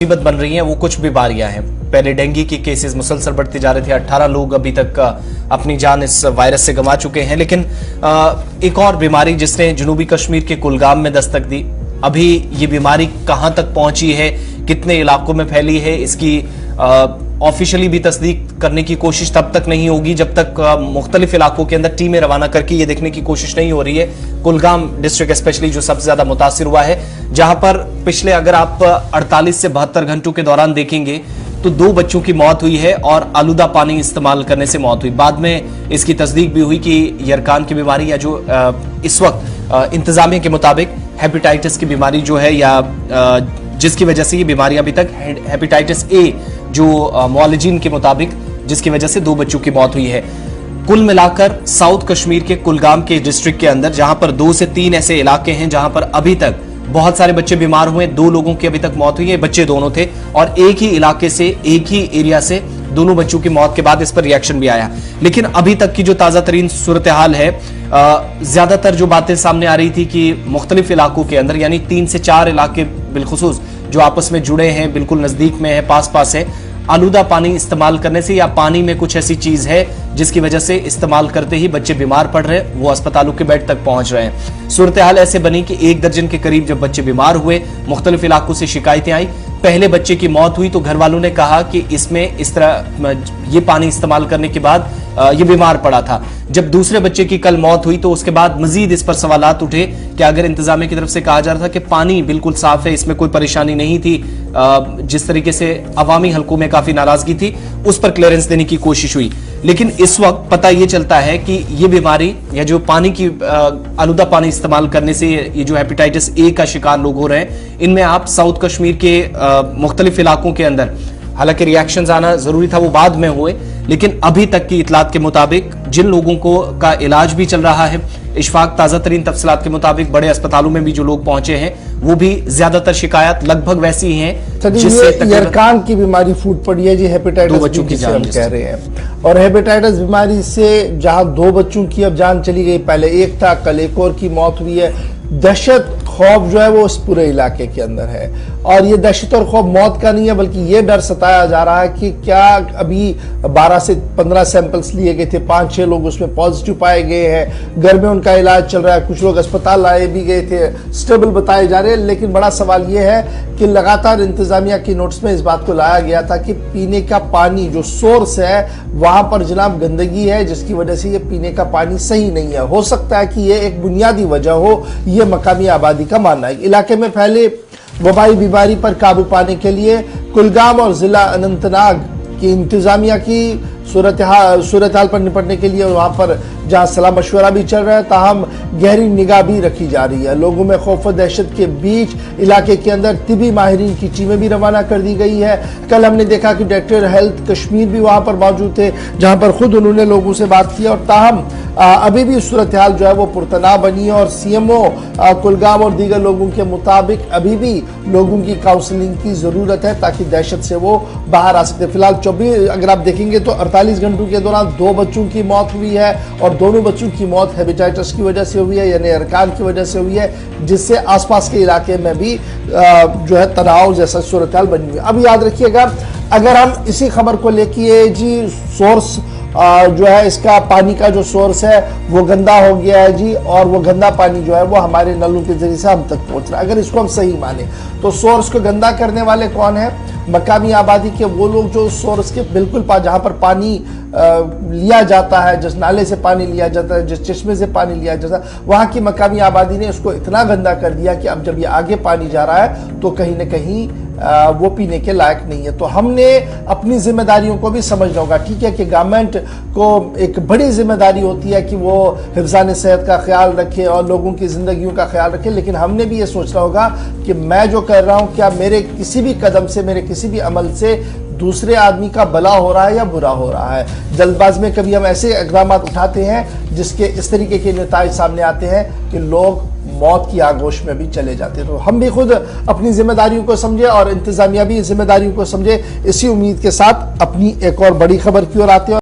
मुसीबत बन रही हैं वो कुछ बीमारियां हैं। पहले डेंगू के केसेस मुसलसल बढ़ते जा रहे थे। 18 लोग अभी तक अपनी जान इस वायरस से गंवा चुके हैं। लेकिन एक और बीमारी जिसने जनूबी कश्मीर के कुलगाम में दस्तक दी, अभी ये बीमारी कहां तक पहुंची है, कितने इलाकों में फैली है, इसकी ऑफिशियली भी तस्दीक करने की कोशिश तब तक नहीं होगी जब तक मुख्तलिफ इलाकों के अंदर टीमें रवाना करके ये देखने की कोशिश नहीं हो रही है। कुलगाम डिस्ट्रिक्ट स्पेशली जो सबसे ज्यादा मुतासिर हुआ है, जहां पर पिछले अगर आप 48 से 72 घंटों के दौरान देखेंगे तो 2 बच्चों की मौत हुई है और आलूदा पानी इस्तेमाल करने से मौत हुई। बाद में इसकी तस्दीक भी हुई कि यरकान की बीमारी या जो इस वक्त इंतजामिया के मुताबिक हेपेटाइटिस की बीमारी जो है या जिसकी वजह से ये बीमारी अभी तक हेपेटाइटिस ए जो मुआलिजीन के मुताबिक जिसकी वजह से 2 बच्चों की मौत हुई है। कुल मिलाकर साउथ कश्मीर के कुलगाम के डिस्ट्रिक्ट के अंदर जहां पर 2 से 3 ऐसे इलाके हैं जहां पर अभी तक बहुत सारे बच्चे बीमार हुए। 2 लोगों की अभी तक मौत हुई है, बच्चे दोनों थे और एक ही इलाके से एक ही एरिया से दोनों बच्चों की मौत के बाद इस पर रिएक्शन भी आया। लेकिन अभी तक की जो ताजा तरीन सूरत हाल है, ज्यादातर जो बातें सामने आ रही थी कि मुख्तलिफ इलाकों के अंदर यानी 3 से 4 इलाके बिलखुसूस जो आपस में जुड़े हैं, बिल्कुल नजदीक में है, पास पास है, आलूदा पानी इस्तेमाल करने से या पानी में कुछ ऐसी चीज है जिसकी वजह से इस्तेमाल करते ही बच्चे बीमार पड़ रहे हैं, वो अस्पतालों के बेड तक पहुंच रहे हैं। सूरत हाल ऐसे बनी कि 1 दर्जन के करीब जब बच्चे बीमार हुए, मुख्तलिफ इलाकों से शिकायतें आई। पहले बच्चे की मौत हुई तो घर वालों ने कहा कि इसमें इस तरह ये पानी इस्तेमाल करने के बाद ये बीमार पड़ा था। जब दूसरे बच्चे की कल मौत हुई तो उसके बाद मजीद इस पर सवालात उठे कि अगर इंतजामिया की तरफ से कहा जा रहा था कि पानी बिल्कुल साफ है, इसमें कोई परेशानी नहीं थी, जिस तरीके से अवामी हलकों में काफी नाराजगी थी, उस पर क्लियरेंस देने की कोशिश हुई। लेकिन इस वक्त पता ये चलता है कि ये बीमारी या जो पानी की आलूदा पानी इस्तेमाल करने से ये जो हेपेटाइटिस ए का शिकार लोग हो रहे हैं, इनमें आप साउथ कश्मीर के मुख्तलिफ इलाकों के अंदर, हालांकि रिएक्शंस आना जरूरी था वो बाद में हुए, लेकिन अभी तक की इतलात के मुताबिक जिन लोगों को का इलाज भी चल रहा है, इशफाक ताजा तरीन तफसीलात के मुताबिक बड़े अस्पतालों में भी जो लोग पहुंचे हैं वो भी ज्यादातर शिकायत लगभग वैसी ही हैं जिससे यरकान की बीमारी फूट पड़ी है जी, हेपेटाइटिस 2 बच्चों की जान हम कह रहे हैं। और हेपेटाइटिस बीमारी से जहां 2 बच्चों की अब जान चली गई, पहले एक था, कल एक और की मौत हुई है। दहशत खौफ जो है वो इस पूरे इलाके के अंदर है और ये दहशत और खौफ मौत का नहीं है बल्कि ये डर सताया जा रहा है कि क्या अभी 12 से 15 सैंपल्स लिए गए थे, 5-6 लोग उसमें पॉजिटिव पाए गए हैं, घर में उनका इलाज चल रहा है, कुछ लोग अस्पताल लाए भी गए थे, स्टेबल बताए जा रहे हैं। लेकिन बड़ा सवाल ये है कि लगातार इंतजामिया की नोट्स में इस बात को लाया गया था कि पीने का पानी जो सोर्स है वहां पर जनाब गंदगी है, जिसकी वजह से ये पीने का पानी सही नहीं है। हो सकता है कि ये एक बुनियादी वजह हो, ये मकामी आबादी का मानना है। इलाके में फैले वबाई बीमारी पर काबू पाने के लिए कुलगाम और जिला अनंतनाग की इंतजामिया की सूरत हाल पर निपटने के लिए वहां पर जहां सलाह मशवरा भी चल रहा है, ताहम गहरी निगाह भी रखी जा रही है। लोगों में खौफ और दहशत के बीच इलाके के अंदर तिबी माहिरीन की टीमें भी रवाना कर दी गई है। कल हमने देखा कि डायरेक्टर हेल्थ कश्मीर भी वहां पर मौजूद थे, जहां पर खुद उन्होंने लोगों से बात की। और ताहम अभी भी सूरत हाल जो है वो पुरतना बनी है और सीएमओ कुलगाम और दीगर लोगों के मुताबिक अभी भी लोगों की काउंसलिंग की जरूरत है ताकि दहशत से वो बाहर आ सकते। फिलहाल 24 अगर आप देखेंगे तो 48 घंटों के दौरान 2 बच्चों की मौत हुई है और दोनों बच्चों की मौत हेपेटाइटिस की वजह से हुई है यानी यरकान की वजह से हुई है, जिससे आसपास के इलाके में भी जो है तनाव जैसा सूरत हाल बनी हुई है। अब याद रखिएगा, अगर हम इसी खबर को लेके जी सोर्स जो है इसका पानी का जो सोर्स है वो गंदा हो गया है जी, और वो गंदा पानी जो है वो हमारे नलों के जरिए से हम तक पहुंच रहा है। अगर इसको हम सही माने तो सोर्स को गंदा करने वाले कौन है? मकामी आबादी के वो लोग जो सोर्स के बिल्कुल जहां पर पानी लिया जाता है, जिस नाले से पानी लिया जाता है, जिस चश्मे से पानी लिया जाता है, वहां की मकामी आबादी ने उसको इतना गंदा कर दिया कि अब जब ये आगे पानी जा रहा है तो कहीं ना कहीं वो पीने के लायक नहीं है। तो हमने अपनी जिम्मेदारियों को भी समझना होगा। ठीक है कि गवर्नमेंट को एक बड़ी जिम्मेदारी होती है कि वो हिफ्ज़ान सेहत का ख्याल रखे और लोगों की जिंदगियों का ख्याल रखे, लेकिन हमने भी ये सोचना होगा कि मैं जो कर रहा हूं क्या मेरे किसी भी कदम से, मेरे किसी भी अमल से दूसरे आदमी का भला हो रहा है या बुरा हो रहा है। जल्दबाज में कभी हम ऐसे इक़दाम उठाते हैं जिसके इस तरीके के नतीजे सामने आते हैं कि लोग मौत की आगोश में भी चले जाते हैं। तो हम भी खुद अपनी जिम्मेदारियों को समझे और इंतजामिया भी जिम्मेदारियों को समझे। इसी उम्मीद के साथ अपनी एक और बड़ी खबर की ओर आते हैं।